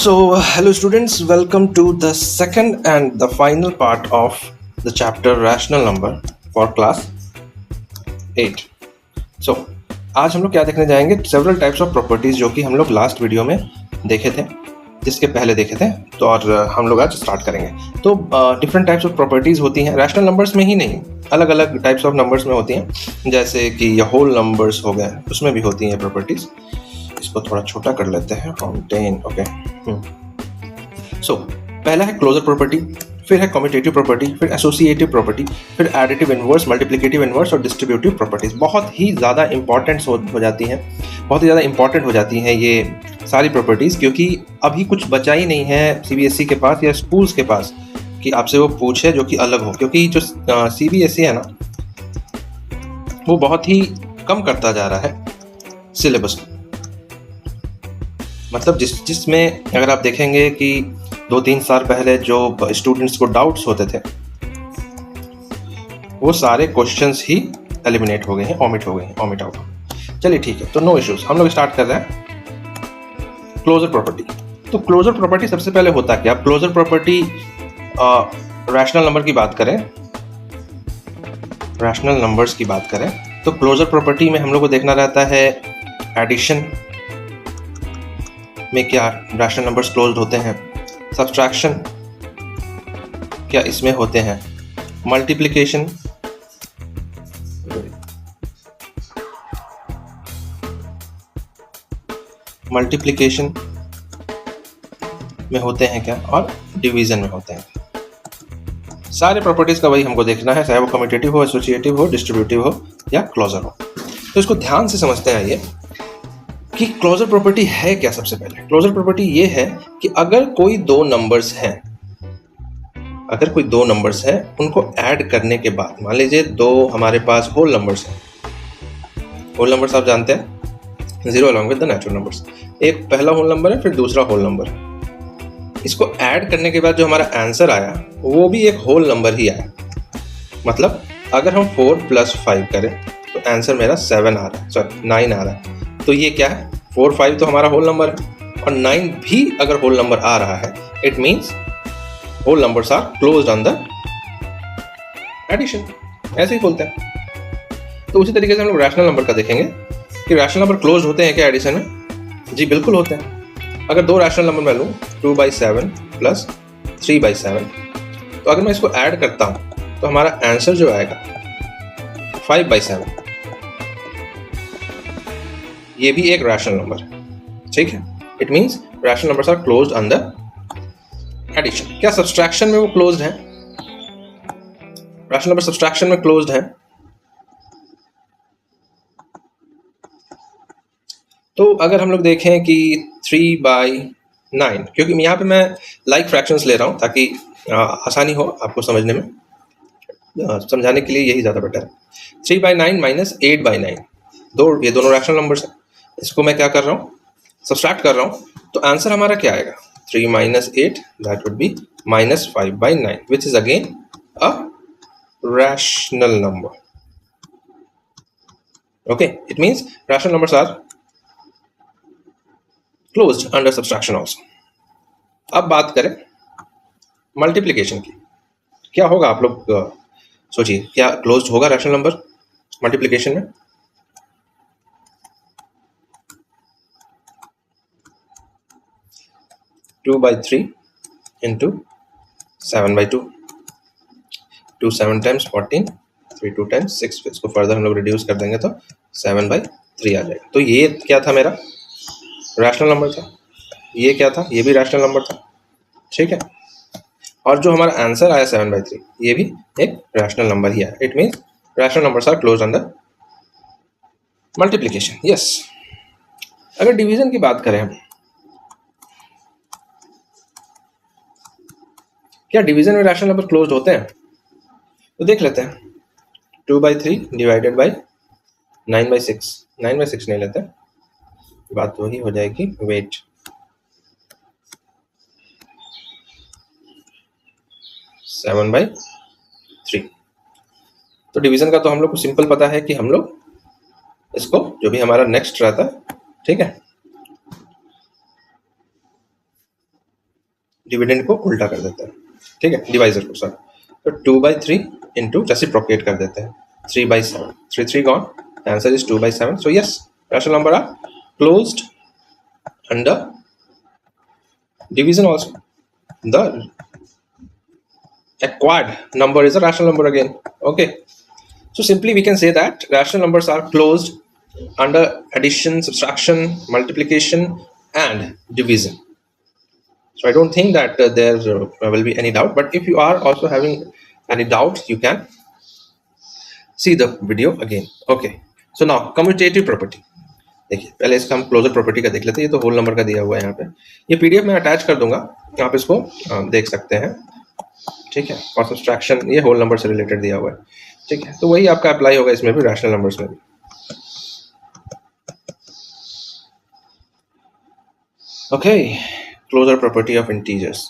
Hello students, welcome to the second and the final part of the chapter rational number for class 8. So, आज हम लोग क्या देखने जाएंगे? Several types of properties जो कि हम लोग लास्ट वीडियो में देखे थे, जिसके पहले देखे थे, तो और हम लोग आज स्टार्ट करेंगे। तो डिफरेंट टाइप्स ऑफ प्रॉपर्टीज होती हैं, रैशनल नंबर्स में ही नहीं, अलग अलग टाइप्स ऑफ नंबर्स में होती हैं, जैसे कि ये होल नंबर्स हो गए, उसमें भी होती हैं प्रॉपर्टीज। इसको थोड़ा छोटा कर लेते हैं, फ्रॉम 10, ओके। सो पहला है क्लोजर प्रॉपर्टी, फिर है कम्यूटेटिव प्रॉपर्टी, फिर एसोसिएटिव प्रॉपर्टी, फिर एडिटिव इनवर्स, मल्टीप्लिकेटिव इनवर्स और डिस्ट्रीब्यूटिव प्रॉपर्टीज। बहुत ही ज़्यादा इंपॉर्टेंट हो जाती हैं, बहुत ही ज़्यादा इंपॉर्टेंट हो जाती हैं ये सारी प्रॉपर्टीज़, क्योंकि अभी कुछ बचा ही नहीं है सीबीएसई के पास या स्कूल्स के पास कि आपसे वो पूछे जो कि अलग हो, क्योंकि जो सीबीएसई है ना, वो बहुत ही कम करता जा रहा है सिलेबस को। मतलब जिसमें अगर आप देखेंगे कि 2-3 साल पहले जो स्टूडेंट्स को डाउट्स होते थे, वो सारे क्वेश्चंस ही एलिमिनेट हो गए हैं, ओमिट आउट। चलिए ठीक है, तो नो इश्यूज, हम लोग स्टार्ट कर रहे हैं क्लोजर प्रॉपर्टी। तो क्लोजर प्रॉपर्टी सबसे पहले होता क्या? क्लोजर प्रॉपर्टी रैशनल नंबर की बात करें, रैशनल नंबर्स की बात करें, तो क्लोजर प्रॉपर्टी में हम लोग को देखना रहता है एडिशन में क्या रैशनल नंबर्स क्लोज्ड होते हैं, सब्ट्रैक्शन क्या इसमें होते हैं, मल्टीप्लिकेशन में होते हैं क्या, और डिवीजन में होते हैं। सारे प्रॉपर्टीज का वही हमको देखना है, चाहे वो कम्यूटेटिव हो, एसोसिएटिव हो, डिस्ट्रीब्यूटिव हो या क्लोजर हो। तो इसको ध्यान से समझते हैं ये कि क्लोजर प्रॉपर्टी है क्या। सबसे पहले क्लोजर प्रॉपर्टी ये है कि अगर कोई दो नंबर्स हैं, उनको ऐड करने के बाद, मान लीजिए दो हमारे पास होल नंबर्स हैं, होल नंबर्स आप जानते हैं, zero along with the natural numbers. एक पहला होल नंबर है, फिर दूसरा होल नंबर है। इसको ऐड करने के बाद जो हमारा आंसर आया वो भी एक होल नंबर ही आया। मतलब अगर हम 4 + 5 करें तो आंसर मेरा 9 आ रहा है। तो ये क्या है? 4, 5 तो हमारा होल नंबर है, और 9 भी अगर होल नंबर आ रहा है, it means whole numbers are closed on the addition. ऐसे ही बोलते हैं। तो उसी तरीके से हम लोग रैशनल नंबर का देखेंगे कि रैशनल नंबर क्लोज्ड होते हैं क्या एडिशन में? जी बिल्कुल होते हैं। अगर दो रैशनल नंबर मैं लूँ, 2/7 + 3/7, तो अगर मैं इसको ऐड करता हूँ तो हमारा आंसर जो आएगा 5/7। ये भी एक रैशनल नंबर है, ठीक है। It means rational numbers are closed on the addition. क्या सब्सट्रैक्शन में वो क्लोज्ड है? रैशनल नंबर सब्सट्रैक्शन में क्लोज्ड है। तो अगर हम लोग देखें कि 3/9, क्योंकि यहाँ पे मैं लाइक फ्रैक्शंस ले रहा हूँ ताकि आसानी हो आपको समझने में, समझाने के लिए यही ज़्यादा बेटर है। 3/9 - 8/9, ये दोनों रैशनल नंबर्स हैं। इसको मैं क्या कर रहा हूँ? सब्सट्रैक्ट कर रहा हूँ। तो आंसर हमारा क्या आएगा? 3 - 8, that would be -5/9, which is again a rational number. Okay, it means rational numbers are closed under subtraction also. अब बात करें मल्टीप्लिकेशन की। क्या होगा? आप लोग सोचिए, क्या क्लोज्ड होगा रैशनल नंबर मल्टीप्लिकेशन में? Two 2/3 into 7/2, 2 7 times 14, 3 2 times 6। इसको फर्दर हम लोग रिड्यूस कर देंगे तो 7/3 आ जाएगा। तो ये क्या था? मेरा रैशनल नंबर था। ये क्या था? ये भी रैशनल नंबर था, ठीक है। और जो हमारा आंसर आया 7/3, ये भी एक रैशनल नंबर ही आया। It means rational numbers are closed under multiplication. Yes. अगर डिवीजन की बात करें हम, क्या डिवीजन में रैशनल नंबर क्लोज्ड होते हैं? तो देख लेते हैं। 2/3 डिवाइडेड बाई 9/6, 9/6 नहीं लेते, बात वही हो जाएगी। वेट, 7/3। तो डिवीजन का तो हम लोग को सिंपल पता है कि हम लोग इसको, जो भी हमारा नेक्स्ट रहता है, ठीक है, डिविडेंड को उल्टा कर देते हैं, ठीक है, डिवाइजर को, सॉरी। तो 2/3 इंटू रेसिप्रोकेट कर देते हैं 3/7, 3 gone, answer is 2/7. So yes, rational number are closed under division also. The acquired number is a rational number again. Okay, so simply we can say that rational numbers are closed under addition, subtraction, multiplication and division. So I don't think that there will be any doubt, but if you are also having any doubt, you can see the video again. Okay, so now commutative property. देखिए पहले इसका हम closure property का देख लेते हैं। ये तो होल नंबर का दिया हुआ है यहाँ पे, ये पीडीएफ में अटैच कर दूंगा, आप इसको देख सकते हैं, ठीक है। और सब्सट्रैक्शन ये होल नंबर से रिलेटेड दिया हुआ है, ठीक है। तो वही आपका अप्लाई होगा इसमें भी, रैशनल नंबर्स में भी। Okay, closure property of integers,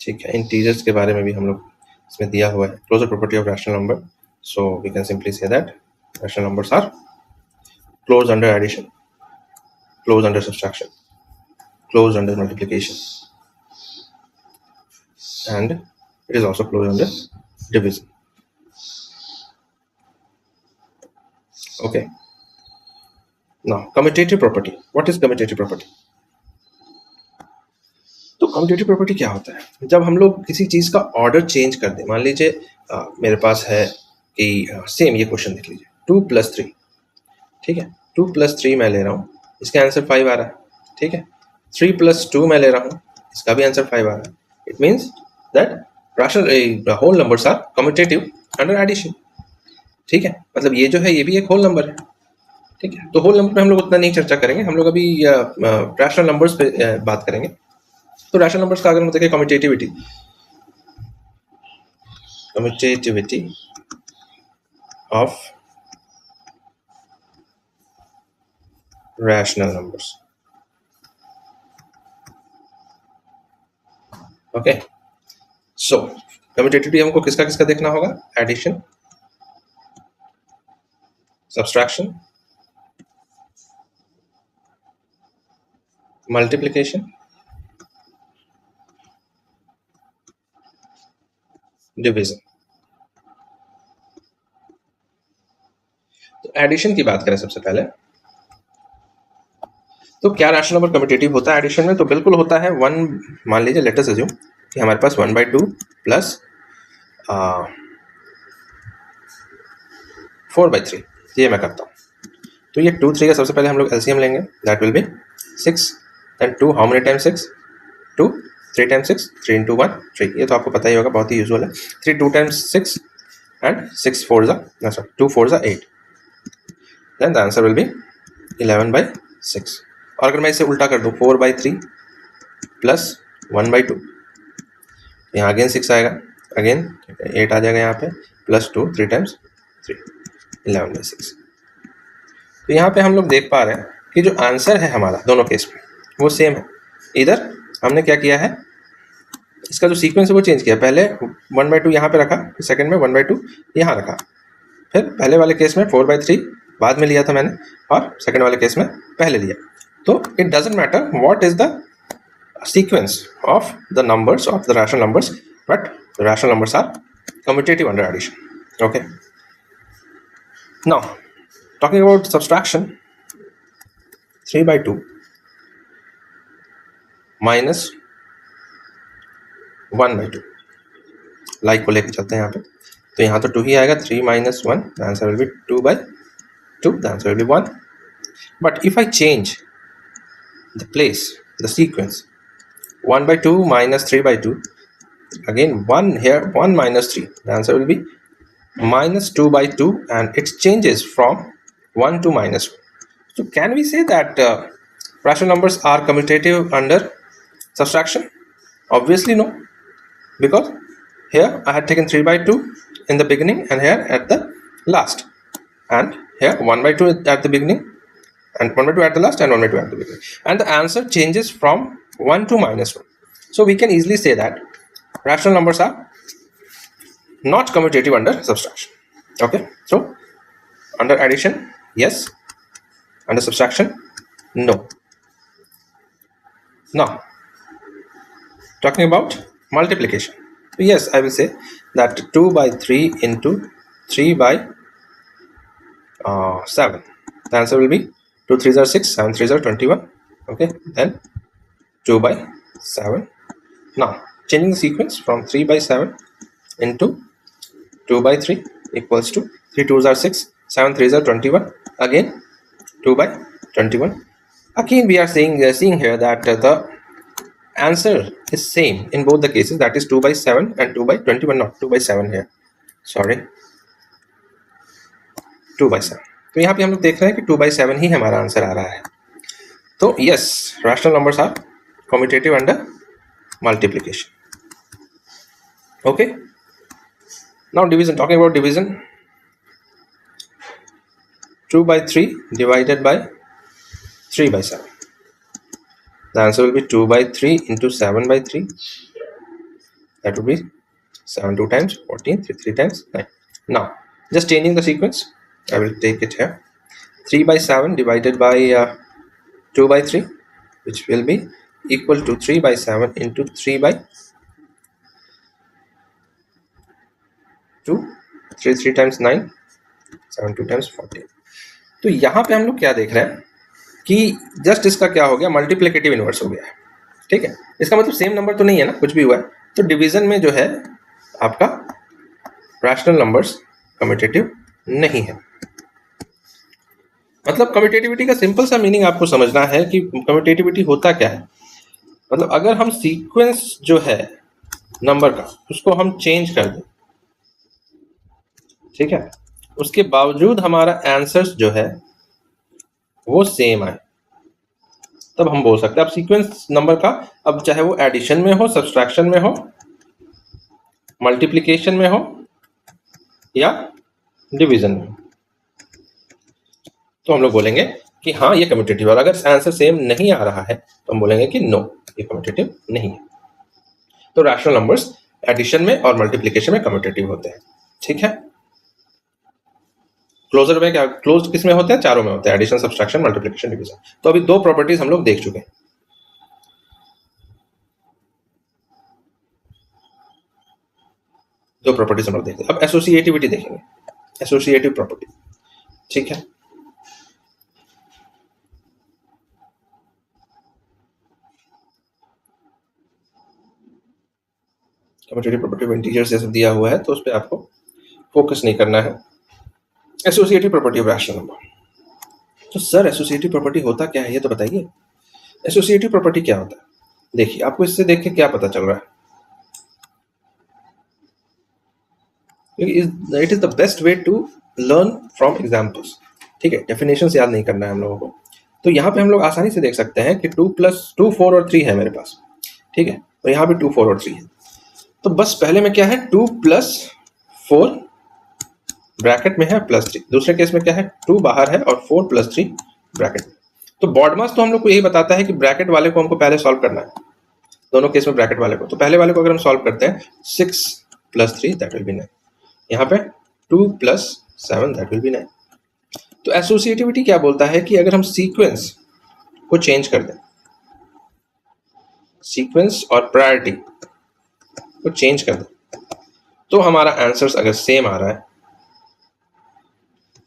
ठीक है। इंटीजर्स के बारे में भी हम लोग इसमें दिया हुआ है, closure property of rational number. So we can simply say that rational numbers are closed under addition, closed under subtraction, closed under multiplication, and it is also closed under division. Okay, now commutative property. What is commutative property? तो commutative property क्या होता है? जब हम लोग किसी चीज का ऑर्डर चेंज कर दें, मान लीजिए मेरे पास है कि सेम ये क्वेश्चन देख लीजिए, 2+3, ठीक है, 2+3 मैं ले रहा हूँ, इसका आंसर 5 आ रहा है, ठीक है। 3+2 मैं ले रहा हूँ, इसका भी आंसर 5 आ रहा है। It means that rational whole numbers are commutative under addition, ठीक है। मतलब ये जो है ये भी एक होल नंबर है, ठीक है। तो होल नंबर पे हम लोग उतना नहीं चर्चा करेंगे, हम लोग अभी रैशनल नंबर्स पे बात करेंगे। तो रैशनल नंबर्स का अगर हम देखें commutativity of rational numbers. Okay, so commutativity हमको किसका किसका देखना होगा? Addition, subtraction, multiplication, division. तो एडिशन की बात करें सबसे पहले, तो क्या रैशनल नंबर कम्यूटेटिव होता है एडिशन में? तो बिल्कुल होता है। 1, मान लीजिए लेट अस अज्यूम कि हमारे पास 1/2 प्लस 4/3, ये मैं करता हूँ। तो ये 2, 3 का सबसे पहले हम लोग एलसीएम लेंगे, that will be 6, then 2, how many times 6? 2, 3 times 6, 3 into 1, 3, ये तो आपको पता ही होगा, बहुत ही यूजुअल है। 3, 2 times 6 and 6 4 2 4 8, then the answer will be 11/6। और अगर मैं इसे उल्टा कर दूं, 4/3 प्लस 1/2, यहाँ अगेन 6 आएगा, अगेन 8 आ जाएगा यहाँ पे, प्लस 2, 3 टाइम्स 3, 11/6। तो यहाँ पे हम लोग देख पा रहे हैं कि जो आंसर है हमारा दोनों केस में वो सेम है। इधर हमने क्या किया है, इसका जो सीक्वेंस है वो चेंज किया, पहले 1/2 यहाँ पे रखा, सेकंड में 1/2 यहाँ रखा, फिर पहले वाले केस में 4/3 बाद में लिया था मैंने, और सेकंड वाले केस में पहले लिया। तो it doesn't matter what is the sequence of the numbers of the rational numbers, but the rational numbers are commutative under addition. Okay, now talking about subtraction, 3/2 minus 1/2, like को लेके चलते हैं यहाँ पे, तो यहाँ तो 2 ही आएगा, 3 minus 1, the answer will be 2/2, the answer will be 1. But if I change the place, the sequence, 1/2 minus 3/2, again 1 here, 1 minus 3, the answer will be minus 2/2, and it changes from 1 to -1. So can we say that rational numbers are commutative under subtraction? Obviously no, because here I had taken 3/2 in the beginning and here at the last, and here 1/2 at the beginning and 1/2 at the last and 1/2 at the beginning, and the answer changes from 1 to -1. So we can easily say that rational numbers are not commutative under subtraction. Okay, so under addition yes, under subtraction no. Now talking about multiplication. So yes, I will say that 2 by 3 into 3 by 7. The answer will be 2 3s are 6, 7 3s are 21. Okay, then 2 by 7. Now changing the sequence from 3 by 7 into 2 by 3 equals to 3 2s are 6, 7 3s are 21. Again 2 by 21. Again we are seeing here that the answer is same in both the cases, that is 2 by 7 and 2 by 21, not 2 by 7 here, sorry, 2 by 7. तो यहाँ पे हम लोग देख रहे हैं कि 2 by 7 ही हमारा आंसर आ रहा है. तो yes, rational numbers are commutative under multiplication. Okay, now division, talking about division. 2 by 3 divided by 3 by 7. The answer will be 2 by 3 into 7 by 3. That would be 7 2 times 14, 3 3 times 9. Now just changing the sequence, I will take it here. 3 by 7 divided by 2 by 3, which will be equal to 3 by 7 into 3 by 2. 3 3 times 9, 7 2 times 14. तो यहाँ पे हम लोग क्या देख रहे हैं कि जस्ट इसका क्या हो गया, मल्टीप्लिकेटिव इनवर्स हो गया है. ठीक है, इसका मतलब सेम नंबर तो नहीं है ना, कुछ भी हुआ है. तो डिवीजन में जो है आपका रैशनल नंबर्स कम्यूटेटिव नहीं है. मतलब कम्यूटेटिविटी का सिंपल सा मीनिंग आपको समझना है कि कम्यूटेटिविटी होता क्या है. मतलब अगर हम सीक्वेंस जो है नंबर का उसको हम चेंज कर दें, ठीक है, उसके बावजूद हमारा आंसर्स जो है वो सेम आए, तब हम बोल सकते हैं. अब सीक्वेंस नंबर का, अब चाहे वो एडिशन में हो, सब्सट्रैक्शन में हो, मल्टीप्लिकेशन में हो या डिवीजन में हो, तो हम लोग बोलेंगे कि हाँ ये कम्यूटेटिव है. और अगर आंसर सेम नहीं आ रहा है तो हम बोलेंगे कि नो, ये कम्यूटेटिव नहीं है. तो रैशनल नंबर्स एडिशन में और मल्टीप्लिकेशन में कम्यूटेटिव होते हैं. ठीक है, क्लोजर में क्या, क्लोज किस में होते हैं, चारों में होते हैं, एडिशन, सब्सट्रैक्शन, मल्टीप्लिकेशन, डिवीजन. तो अभी दो प्रॉपर्टीज हम लोग देख चुके हैं. दो प्रॉपर्टीज हम लोग देखते हैं. अब एसोसिएटिविटी देखेंगे, एसोसिएटिव प्रॉपर्टी. ठीक है, कम्यूटेटिव प्रॉपर्टी में इंटीजर्स जैसे दिया हुआ है तो उस पर आपको फोकस नहीं करना है. Associative property of rational number. तो सर एसोसिएटिव प्रॉपर्टी होता क्या है ये तो बताइए. एसोसिएटिव प्रॉपर्टी क्या होता है, देखिए आपको इससे देख के क्या पता चल रहा है. It is the best way to learn from examples. ठीक है, डेफिनेशन याद नहीं करना है हम लोगों को. तो यहाँ पे हम लोग आसानी से देख सकते हैं कि 2 + 2 4 और 3 है मेरे पास. ठीक है, और यहाँ पे 2 4 और 3 है. तो बस पहले में क्या है, 2 + 4 ब्रैकेट में है +3. दूसरे केस में क्या है, 2 बाहर है और 4 + 3 ब्रैकेट में. तो बॉडमास तो हम लोग को यही बताता है कि ब्रैकेट वाले को हमको पहले सॉल्व करना है, दोनों केस में ब्रैकेट वाले को. तो पहले वाले को अगर हम सॉल्व करते हैं, 6 + 3 दैट विल बी 9. यहाँ पे 2 + 7 दैट विल बी 9. तो एसोसिएटिविटी क्या बोलता है कि अगर हम सीक्वेंस को चेंज कर दें, सीक्वेंस और प्रायोरिटी को चेंज कर दें, तो हमारा आंसर्स अगर सेम आ रहा है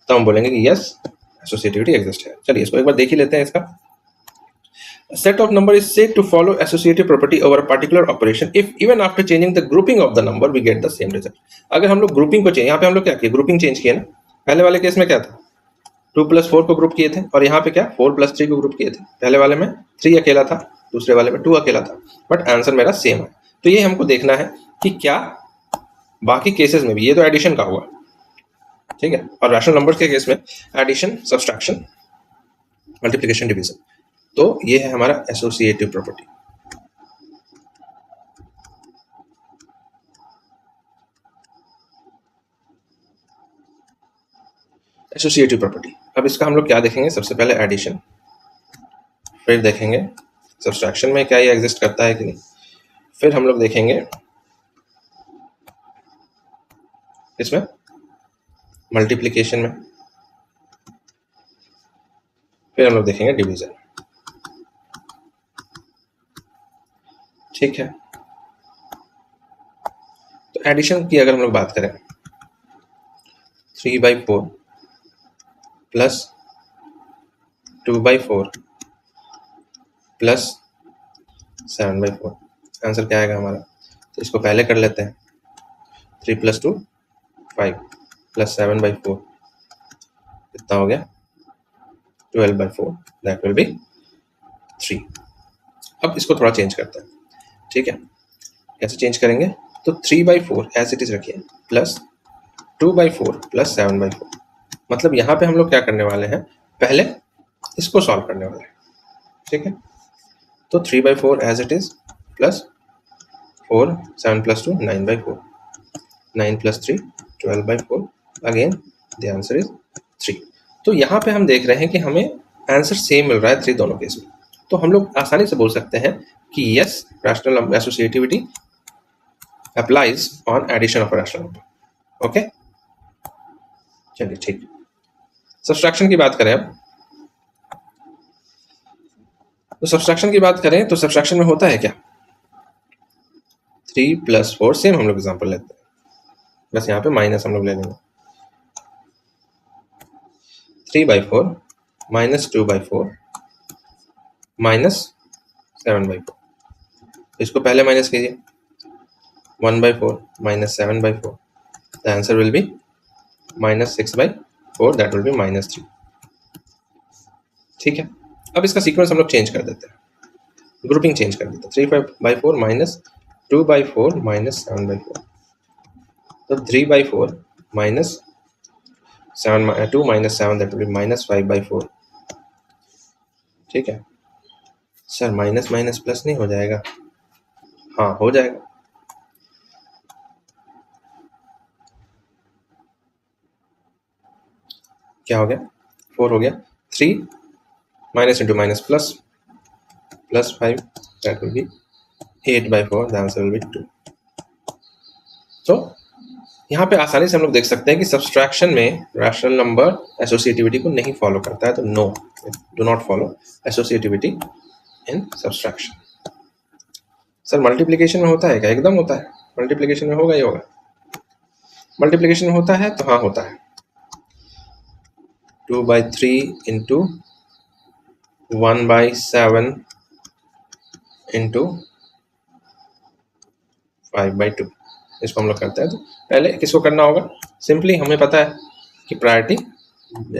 तो हम बोलेंगे कि यस एसोसिएटिविटी एग्जिस्ट है. चलिए इसको एक बार देख ही लेते हैं. इसका set of number is said to follow associative property over a particular operation if even after changing the grouping of the number we get the same result. अगर हम लोग ग्रुपिंग को चेंज, यहाँ पे हम लोग क्या किए, ग्रुपिंग चेंज किए ना. पहले वाले केस में क्या था, 2 + 4 को ग्रुप किए थे, और यहाँ पे क्या 4 + 3 को ग्रुप किए थे. पहले वाले में 3 अकेला था, दूसरे वाले में 2 अकेला था, बट आंसर मेरा सेम है. तो ये हमको देखना है कि क्या बाकी केसेस में भी, ये तो एडिशन का हुआ, ठीक है, और रैशनल नंबर्स के केस में एडिशन, सब्सट्रैक्शन, मल्टीप्लिकेशन, डिवीजन. तो ये है हमारा एसोसिएटिव प्रॉपर्टी. Associative property. अब इसका हम लोग क्या देखेंगे, सबसे पहले एडिशन, फिर देखेंगे सब्सट्रैक्शन में क्या ये एग्जिस्ट करता है कि नहीं, फिर हम लोग देखेंगे इसमें मल्टीप्लिकेशन में, फिर हम लोग देखेंगे डिवीजन. ठीक है, एडिशन की अगर हम लोग बात करें 3/4 प्लस 2/4 प्लस 7/4, आंसर क्या आएगा हमारा? तो इसको पहले कर लेते हैं। 3 + 2 5 प्लस 7/4 कितना हो गया? 12/4, दैट विल बी 3। अब इसको थोड़ा चेंज करते हैं, ठीक है? कैसे चेंज करेंगे? तो 3/4 एज इट इज रखिए प्लस 2/4 प्लस 7/4। मतलब यहाँ पे हम लोग क्या करने वाले हैं, पहले इसको सॉल्व करने वाले हैं, ठीक है? तो 3/4 as it is plus 4, 7 + 2 9/4, 9 + 3 12/4, again the answer is 3। तो यहाँ पे हम देख रहे हैं कि हमें आंसर सेम मिल रहा है 3 दोनों केस में। तो हम लोग आसानी से बोल सकते हैं कि yes, rational associativity applies on addition of rational number. Okay, चलिए ठीक। सब्सट्रैक्शन की बात करें अब, तो सब्सट्रैक्शन की बात करें तो सब्सट्रैक्शन में होता है क्या? 3 + 4, सेम हम लोग एग्जाम्पल लेते हैं, बस यहाँ पे माइनस हम लोग ले लेंगे। 3/4 माइनस 2/4 माइनस 7/4, इसको पहले माइनस कीजिए। 1/4 minus 7/4, the answer will B minus 6/4, that will B -3। ठीक है, अब इसका सीक्वेंस हम लोग चेंज कर देते हैं, ग्रुपिंग चेंज कर देते हैं। 3/4 माइनस 2/4 माइनस 7/4, तो 3/4 minus 2 minus 7, that will B -5/4। ठीक है सर, माइनस माइनस प्लस नहीं हो जाएगा? हाँ हो जाएगा। क्या हो गया? 4 हो गया। 3 minus into minus plus, +5, that will B 8/4, the answer will B 2। तो यहाँ पे आसानी से हम लोग देख सकते हैं कि सब्सट्रैक्शन में रैशनल नंबर एसोसिएटिविटी को नहीं फॉलो करता है, तो no, do not follow associativity in subtraction. Sir multiplication में होता है क्या? एकदम होता है, मल्टीप्लिकेशन में होगा ही होगा। मल्टीप्लिकेशन में होता है तो हाँ होता है। 2/3 इंटू 1/7 इंटू 5/2, इसको हम लोग करते हैं। तो पहले किसको करना होगा? सिंपली हमें पता है कि प्रायोरिटी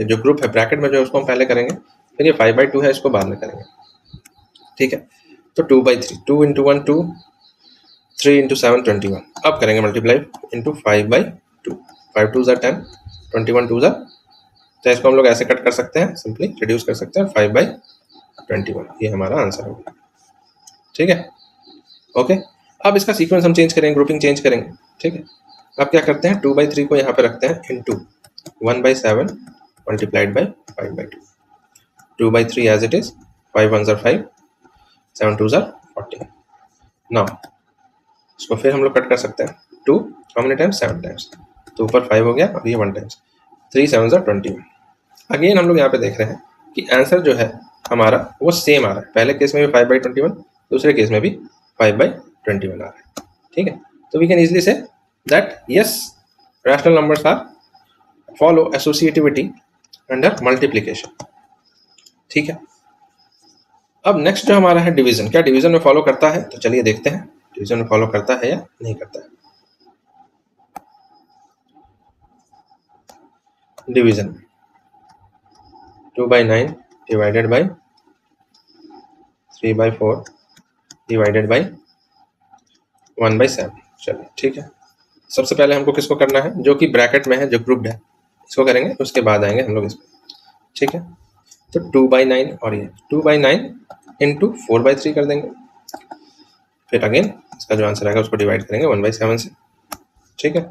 जो ग्रुप है ब्रैकेट में जो है उसको हम पहले करेंगे, फिर ये 5/2 है इसको बाद में करेंगे। ठीक है, तो 2/3, 2 इंटू 1 2, 3 इंटू 7 21। अब करेंगे मल्टीप्लाई इंटू 5/2, 5 2 ज़ा 10, 21 2 ज़ा, तो इसको हम लोग ऐसे कट कर सकते हैं, सिंपली रिड्यूस कर सकते हैं, 5/21, ये हमारा आंसर होगा। ठीक है, ओके। अब इसका सीक्वेंस हम चेंज करेंगे, ग्रुपिंग चेंज करेंगे। ठीक है, अब क्या करते हैं, 2/3 को यहाँ पे रखते हैं into 1/7 multiplied by 5/2, 2/3 as it is, 5 1 ज़ा 5, 7 2 ज़ा 14। नाउ इसको फिर हम लोग कट कर सकते हैं, 2 हाउ मेनी टाइम्स? 7 टाइम्स, तो ऊपर 5 हो गया और ये 1 टाइम्स, 3 7 ज़ा 21। अगेन हम लोग यहाँ पे देख रहे हैं कि आंसर जो है हमारा वो सेम आ रहा है, पहले केस में भी 5/21, दूसरे केस में भी 5/21 आ रहा है। ठीक है, तो we can easily say that yes, rational numbers are follow associativity under multiplication. ठीक है, अब नेक्स्ट जो हमारा है डिवीजन, क्या डिवीजन में फॉलो करता है? तो चलिए देखते हैं डिवीजन में फॉलो करता है या नहीं करता है। Division 2/9 divided by 3/4 divided by 1/7। चलिए ठीक है, सबसे पहले हमको किसको करना है? जो कि ब्रैकेट में है, जो ग्रुप है, इसको करेंगे, उसके बाद आएंगे हम लोग इसमें। ठीक है, तो 2/9 और ये 2/9 इंटू 4/3 कर देंगे, फिर अगेन इसका जो आंसर आएगा उसको डिवाइड करेंगे 1/7 से। ठीक है,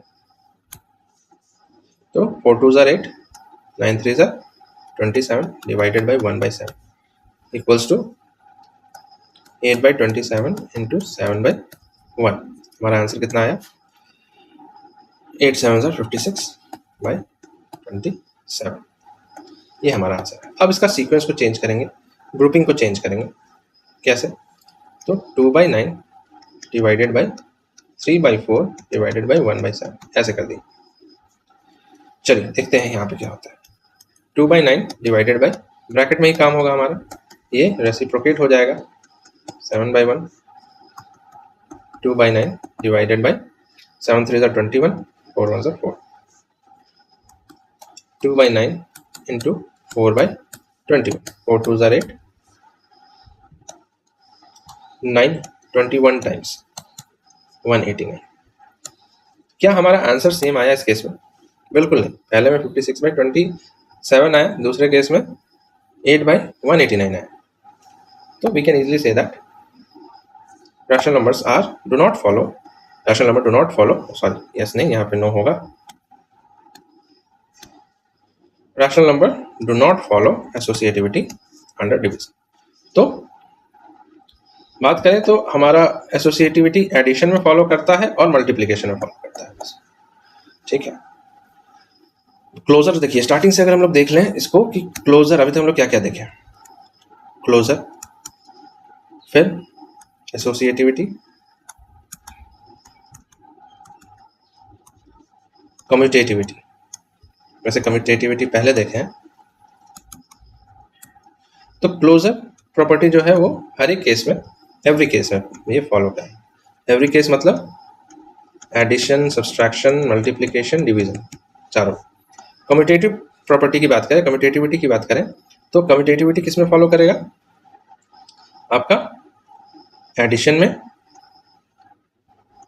तो 4 2 ज़ा 8, 9 3 ज़ा 27 divided by 1/7 equals to 8/27 into 7/1। हमारा आंसर कितना आया? 8 7 ज़ा 56/27, ये हमारा आंसर है। अब इसका सीक्वेंस को चेंज करेंगे, ग्रुपिंग को चेंज करेंगे। कैसे? तो 2/9 डिवाइडेड बाई 3/4 डिवाइडेड बाई 1/7 ऐसे कर दी। चलिए देखते हैं यहाँ पे क्या होता है। 2/9 डिवाइडेड बाई, ब्रैकेट में ही काम होगा हमारा, ये रेसिप्रोकेट हो जाएगा 7/1, 2/9 डिवाइडेड बाई 7 3 21, 4 1 4, 2/9 इंटू 4/21, 4 2 8, 9 21 टाइम्स 189। क्या हमारा आंसर सेम आया इस केस में? बिल्कुल नहीं। पहले में 56/27 आया, दूसरे केस में 8/189 आया। तो we can easily say that rational numbers do not follow, sorry yes नहीं, यहाँ पे नो होगा। Rational number do not follow associativity under division. तो बात करें तो हमारा एसोसिएटिविटी एडिशन में फॉलो करता है और मल्टीप्लिकेशन में फॉलो करता है बस, ठीक है। क्लोजर देखिए, स्टार्टिंग से अगर हम लोग देख लें इसको कि क्लोजर अभी तक हम लोग क्या क्या देखे, क्लोजर, फिर एसोसिएटिविटी, कम्यूटेटिविटी। वैसे कम्यूटेटिविटी पहले देखे हैं। तो क्लोजर प्रॉपर्टी जो है वो हर एक केस में, एवरी केस में ये फॉलो करें। एवरी केस मतलब एडिशन, सब्सट्रैक्शन, मल्टीप्लिकेशन, डिवीजन, चारों। कम्यूटेटिव प्रॉपर्टी की बात करें, कम्यूटेटिविटी की बात करें तो कम्यूटेटिविटी किस में फॉलो करेगा? आपका एडिशन में,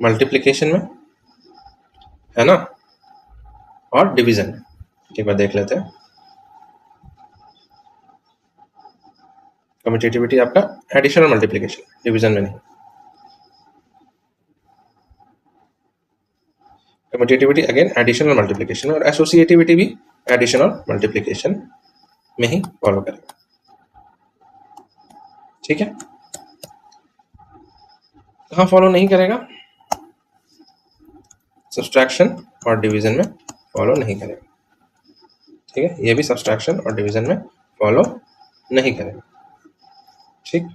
मल्टीप्लिकेशन में, है ना, और डिवीजन में। एक बार देख लेते हैं। कम्यूटेटिविटी आपका एडिशन और मल्टीप्लिकेशन, डिवीजन में नहीं। कम्यूटेटिविटी अगेन एडिशन और मल्टीप्लिकेशन, और एसोसिएटिविटी भी एडिशन और मल्टीप्लिकेशन में ही फॉलो करेगा, ठीक है। कहाँ फॉलो नहीं करेगा? सब्सट्रैक्शन और डिवीजन में फॉलो नहीं करेगा, ठीक है। ये भी सब्सट्रैक्शन और डिवीजन में फॉलो नहीं करेगा, ठीक।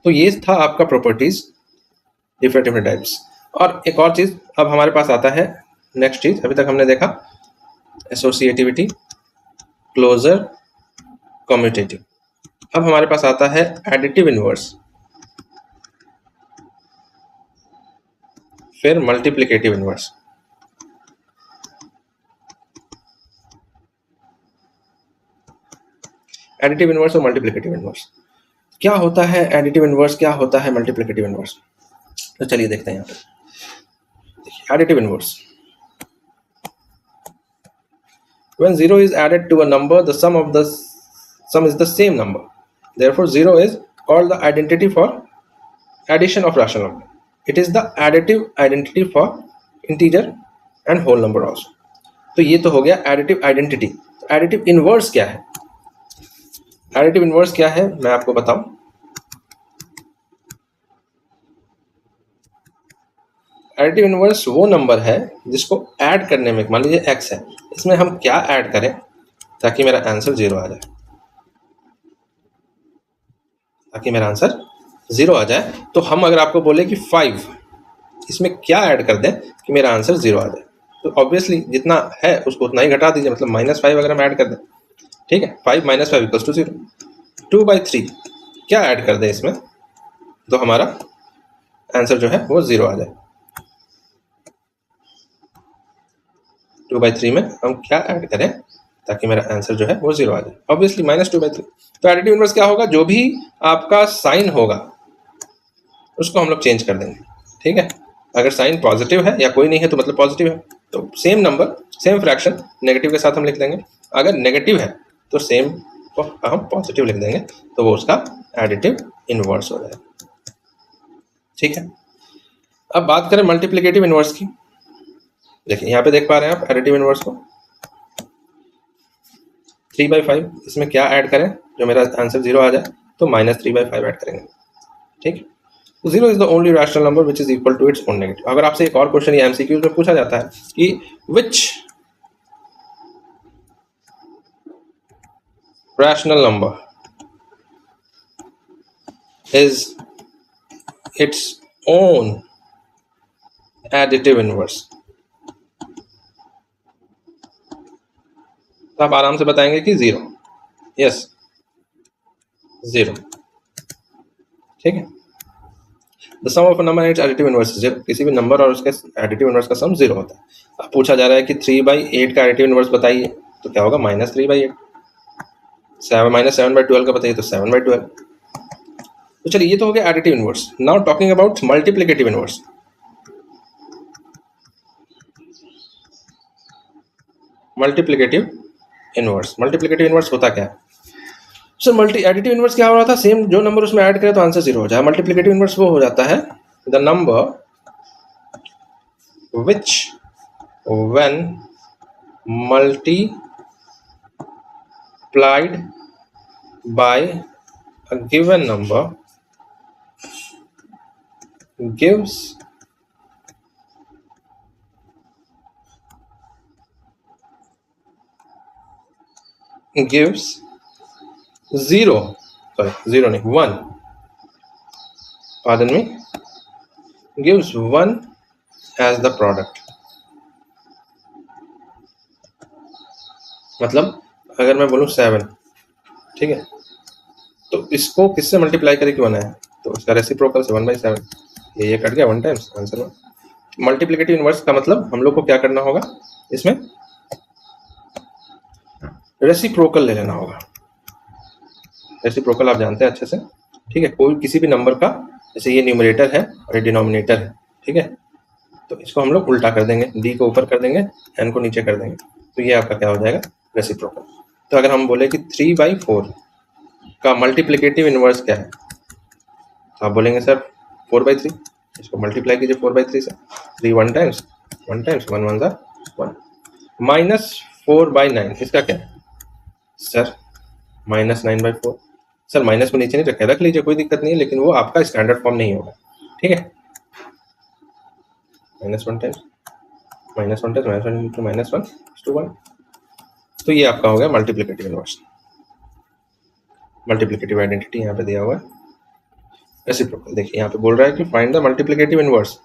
तो ये था आपका प्रॉपर्टीज, डिफरेंट डिफरेंट टाइप्स। और एक और चीज अब हमारे पास आता है, नेक्स्ट चीज अभी तक हमने देखा एसोसिएटिविटी, क्लोजर, कम्यूटेटिव। अब हमारे पास आता है एडिटिव इनवर्स, फिर मल्टीप्लिकेटिव इनवर्स। एडिटिव इनवर्स और मल्टीप्लिकेटिव इनवर्स क्या होता है? एडिटिव इनवर्स क्या होता है? मल्टीप्लिकेटिव इनवर्स, तो चलिए देखते हैं यहाँ पे। Additive inverse, when 0 is added to a number, the sum is the same number, therefore 0 is called the identity for addition of rational number. It is the additive identity for integer and whole number also. तो ये तो हो गया additive identity. Additive inverse क्या है? Additive inverse क्या है मैं आपको बताऊं। एडिटिव इनवर्स वो नंबर है जिसको ऐड करने में, मान लीजिए x है, इसमें हम क्या ऐड करें ताकि मेरा आंसर 0 आ जाए, ताकि मेरा आंसर 0 आ जाए। तो हम अगर आपको बोले कि 5, इसमें क्या ऐड कर दें कि मेरा आंसर 0 आ जाए, तो ऑब्वियसली जितना है उसको उतना ही घटा दीजिए, मतलब -5 अगर हम ऐड कर दें, ठीक है। 5 - 5 = 0। 2/3 क्या ऐड कर दें इसमें तो हमारा आंसर जो है वो 0 आ जाए। 2/3 में हम क्या ऐड करें ताकि मेरा आंसर जो है वो 0 आ जाए, ऑब्वियसली -2/3। तो एडिटिव इनवर्स क्या होगा? जो भी आपका साइन होगा उसको हम लोग चेंज कर देंगे, ठीक है। अगर साइन पॉजिटिव है या कोई नहीं है तो मतलब पॉजिटिव है, तो same number same fraction negative के साथ हम लिख देंगे। अगर नेगेटिव है तो सेम को हम पॉजिटिव लिख देंगे, तो वो उसका एडिटिव इनवर्स हो जाएगा, ठीक है। अब बात करें मल्टीप्लिकेटिव इनवर्स की। देखिए यहाँ पे देख पा रहे हैं आप एडिटिव इनवर्स को, 3/5, इसमें क्या ऐड करें जो मेरा आंसर 0 आ जाए, तो -3/5 ऐड करेंगे, ठीक। 0 is the only rational number which is equal to its own negative. अगर आपसे एक और क्वेश्चन या एमसीक्यूज में पूछा जाता है कि which rational number is its own additive inverse। तो आप आराम से बताएंगे कि 0। यस, 0। ठीक है, the sum of a number and its additive inverse 0। किसी भी नंबर और उसके एडिटिव इनवर्स का सम 0 होता है। अब पूछा जा रहा है कि 3/8 का एडिटिव इनवर्स बताइए, तो क्या होगा? -3/8। 7 का बताइए तो 7/12। तो चलिए, ये तो हो गया additive inverse. Now talking about multiplicative inverse. Multiplicative inverse होता क्या है? सर एडिटिव इनवर्स क्या हो रहा था? सेम जो नंबर उसमें ऐड करे तो आंसर 0 हो जाए। मल्टीप्लिकेटिव इनवर्स वो हो जाता है the number which when multiplied by a given number gives zero, sorry, 0 नहीं, 1, pardon me, gives 1 as the product। मतलब अगर मैं बोलूँ 7, ठीक है, तो इसको किससे मल्टीप्लाई करके बनाया है? तो इसका रेसिप्रोकल से 1/7। ये कट गया 1 टाइम्स, आंसर 1। मल्टीप्लिकेटिव इनवर्स का मतलब हम लोग को क्या करना होगा? इसमें रेसिप्रोकल ले लेना होगा। रेसिप्रोकल आप जानते हैं अच्छे से, ठीक है। कोई किसी भी नंबर का, जैसे ये न्यूमरेटर है और ये डिनोमिनेटर है, ठीक है, तो इसको हम लोग उल्टा कर देंगे, डी को ऊपर कर देंगे, एन को नीचे कर देंगे, तो ये आपका क्या हो जाएगा? रेसिप्रोकल। तो अगर हम बोले कि 3/4 का मल्टीप्लिकेटिव इनवर्स क्या है, तो आप बोलेंगे सर 4/3। इसको मल्टीप्लाई कीजिए 4/3 से। 3 1 टाइम्स, 1 टाइम्स, 1 1 1। -4/9 इसका क्या है सर? -9/4। सर माइनस को नीचे नहीं रखे, रख लीजिए, कोई दिक्कत नहीं है, लेकिन वो आपका स्टैंडर्ड फॉर्म नहीं होगा, ठीक है। -1 टाइम्स, -1 टाइम्स, -1 इंटू -1 तो ये आपका हो गया मल्टीप्लिकेटिव इनवर्स। मल्टीप्लिकेटिव आइडेंटिटी यहाँ पे दिया हुआ है। रेसिप्रोकल देखिए यहाँ पे बोल रहा है कि find the multiplicative inverse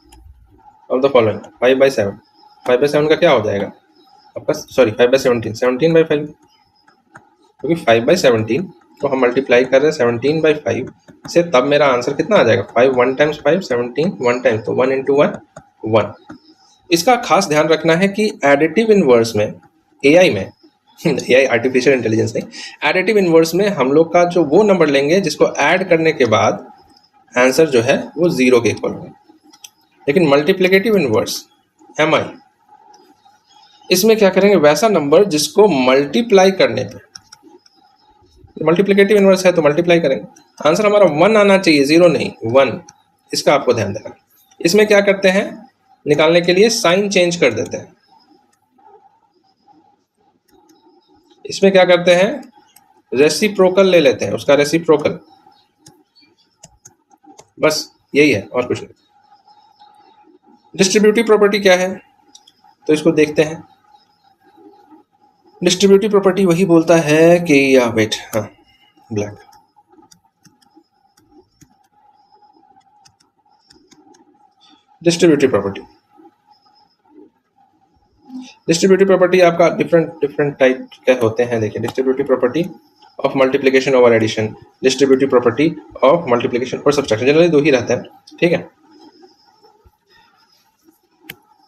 of the following. 5/7, 5/7 का क्या हो जाएगा आपका? सॉरी 5/17, 17/5, क्योंकि 5/17 तो हम मल्टीप्लाई कर रहे हैं 17/5 से, तब मेरा आंसर कितना आ जाएगा? 5 1 टाइम्स 5 17, 1 टाइम्स, तो 1 इंटू 1 1। इसका खास ध्यान रखना है कि एडिटिव इनवर्स में, एआई में एआई आर्टिफिशियल इंटेलिजेंस नहीं, एडिटिव इनवर्स में हम लोग का जो वो नंबर लेंगे जिसको ऐड करने के बाद आंसर जो है वो 0 के इक्वल होगा। लेकिन मल्टीप्लिकेटिव इनवर्स एमआई, इसमें क्या करेंगे? वैसा नंबर जिसको मल्टीप्लाई करने पे, मल्टीप्लिकेटिव इनवर्स है तो मल्टीप्लाई करेंगे, आंसर हमारा 1 आना चाहिए, 0 नहीं, 1। इसका आपको ध्यान देना। इसमें क्या करते हैं? निकालने के लिए साइन चेंज कर देते हैं। इसमें क्या करते हैं? रेसिप्रोकल ले लेते हैं, उसका रेसिप्रोकल, बस यही है और कुछ नहीं। डिस्ट्रीब्यूटिव प्रॉपर्टी क्या है, तो इसको देखते हैं। डिस्ट्रीब्यूटिव प्रॉपर्टी वही बोलता है कि या वेट, हाँ, ब्लैक, डिस्ट्रीब्यूटिव प्रॉपर्टी आपका डिफरेंट टाइप के होते हैं। देखिए, distributive property of multiplication over addition, distributive property of multiplication और सब्ट्रैक्शन, जनरली 2 ही रहते हैं, ठीक है।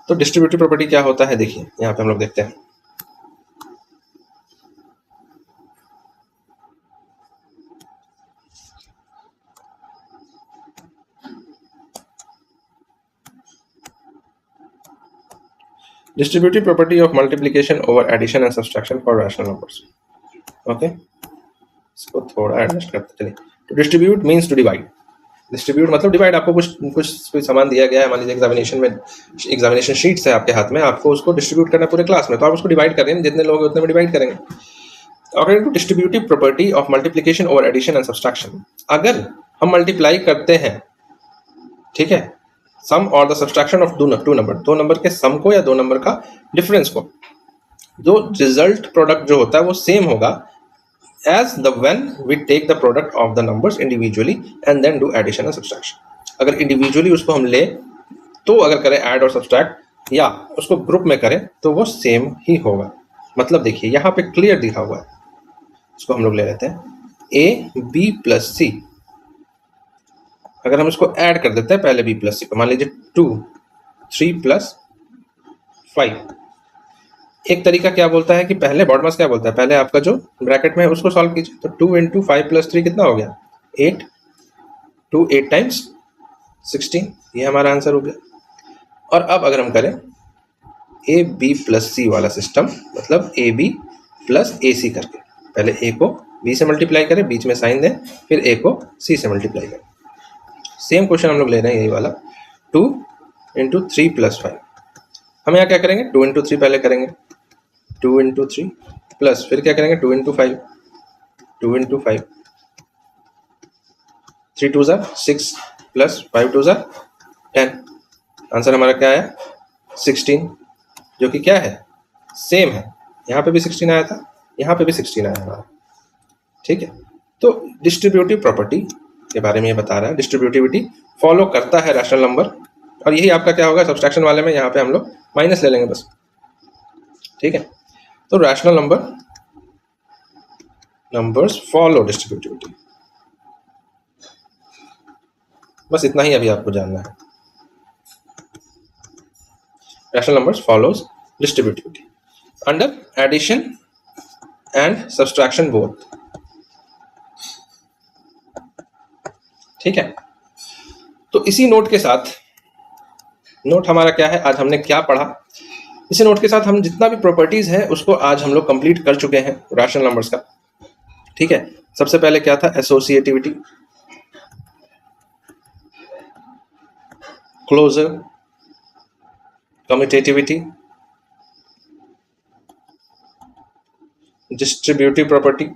तो डिस्ट्रीब्यूटिव प्रॉपर्टी क्या होता है, देखिए यहाँ पे हम लोग देखते हैं। Distributive property of multiplication over addition and subtraction for rational numbers. Okay, इसको थोड़ा एडजस्ट करते चलिए। तो distribute means to divide. Distribute मतलब डिवाइड। आपको कुछ सामान दिया गया है, मान लीजिए एग्जामिनेशन शीट्स है आपके हाथ में, आपको उसको डिस्ट्रीब्यूट करना है पूरे क्लास में, तो आप उसको डिवाइड कर रहे हैं, जितने लोग हैं उतने में डिवाइड करेंगे। According to distributive property of multiplication over addition and subtraction, अगर हम मल्टीप्लाई करते हैं, ठीक है, सम और द सब्ट्रैक्शन ऑफ दो नंबर के सम को या 2 नंबर का डिफरेंस को, जो रिजल्ट प्रोडक्ट जो होता है वो सेम होगा as the when we take the product of the numbers individually and then do addition and subtraction. अगर इंडिविजुअली उसको हम ले तो अगर करें ऐड और सब्सट्रैक्ट या उसको ग्रुप में करें तो वो सेम ही होगा। मतलब देखिए यहाँ पे क्लियर दिखा हुआ है, इसको हम लोग ले लेते हैं ए बी प्लस सी। अगर हम इसको ऐड कर देते हैं पहले बी प्लस सी को, मान लीजिए 2 3 प्लस 5। एक तरीका क्या बोलता है कि पहले बॉडमास क्या बोलता है, पहले आपका जो ब्रैकेट में है उसको सॉल्व कीजिए। तो 2 इंटू 5 प्लस 3 कितना हो गया 8, 2 8 टाइम्स 16, ये हमारा आंसर हो गया। और अब अगर हम करें ए बी प्लस सी वाला सिस्टम, मतलब ए बी प्लस ए सी करके, पहले ए को बी से मल्टीप्लाई करें, बीच में साइन दें, फिर ए को सी से मल्टीप्लाई करें। सेम क्वेश्चन हम लोग ले रहे हैं यही वाला, 2 इंटू 3 प्लस 5। हम यहाँ क्या करेंगे 2 इंटू 3 पहले करेंगे, 2 इंटू 3 प्लस फिर क्या करेंगे 2 इंटू 5, 2 इंटू 5, 3 2 ज़ा 6 प्लस 5 2 ज़ा 10। आंसर हमारा क्या है 16, जो कि क्या है सेम है। यहाँ पे भी 16 आया था, यहाँ पे भी 16 आया हमारा। ठीक है, तो डिस्ट्रीब्यूटिव प्रॉपर्टी के बारे में ये बता रहा है, डिस्ट्रीब्यूटिविटी फॉलो करता है रैशनल नंबर। और यही आपका क्या होगा सब्सट्रैक्शन वाले में, यहाँ पे हम लोग माइनस ले लेंगे बस। ठीक है, तो रैशनल नंबर्स फॉलो डिस्ट्रीब्यूटिविटी, बस इतना ही अभी आपको जानना है। Rational numbers follows distributivity under addition and subtraction both. ठीक है, तो इसी नोट के साथ, नोट हमारा क्या है, आज हमने क्या पढ़ा, इसी नोट के साथ हम जितना भी प्रॉपर्टीज है उसको आज हम लोग कंप्लीट कर चुके हैं रैशनल नंबर्स का। ठीक है, सबसे पहले क्या था associativity, closure, commutativity, distributive property,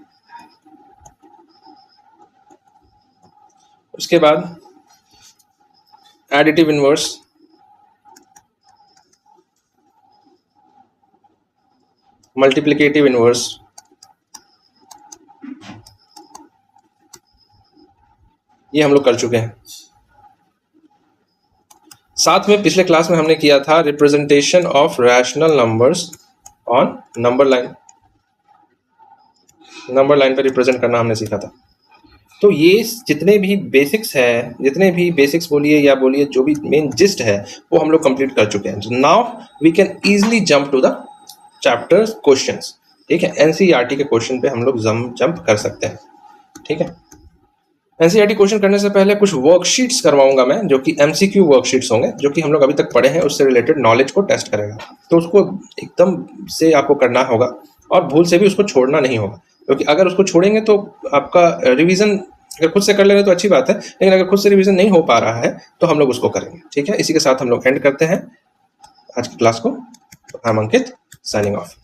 उसके बाद एडिटिव इनवर्स, मल्टीप्लिकेटिव इनवर्स, ये हम लोग कर चुके हैं। साथ में पिछले क्लास में हमने किया था representation of rational numbers on number line, number line पर रिप्रेजेंट करना हमने सीखा था। तो ये जितने भी बेसिक्स है, जितने भी बेसिक्स बोलिए या बोलिए जो भी मेन जिस्ट है वो हम लोग कंप्लीट कर चुके हैं। Now we can easily jump to the chapters questions. ठीक है, एनसीईआरटी के क्वेश्चन पे हम लोग जंप कर सकते हैं। ठीक है, एनसीईआरटी क्वेश्चन करने से पहले कुछ वर्कशीट्स करवाऊंगा मैं, जो कि एमसीक्यू वर्कशीट्स होंगे, जो कि हम लोग अभी तक पढ़े हैं उससे रिलेटेड नॉलेज को टेस्ट करेगा। तो उसको एकदम से आपको करना होगा और भूल से भी उसको छोड़ना नहीं होगा, क्योंकि अगर उसको छोड़ेंगे तो आपका रिवीजन अगर खुद से कर ले रहे तो अच्छी बात है, लेकिन अगर खुद से रिवीजन नहीं हो पा रहा है तो हम लोग उसको करेंगे। ठीक है, इसी के साथ हम लोग एंड करते हैं आज की क्लास को। I am Ankit, signing off.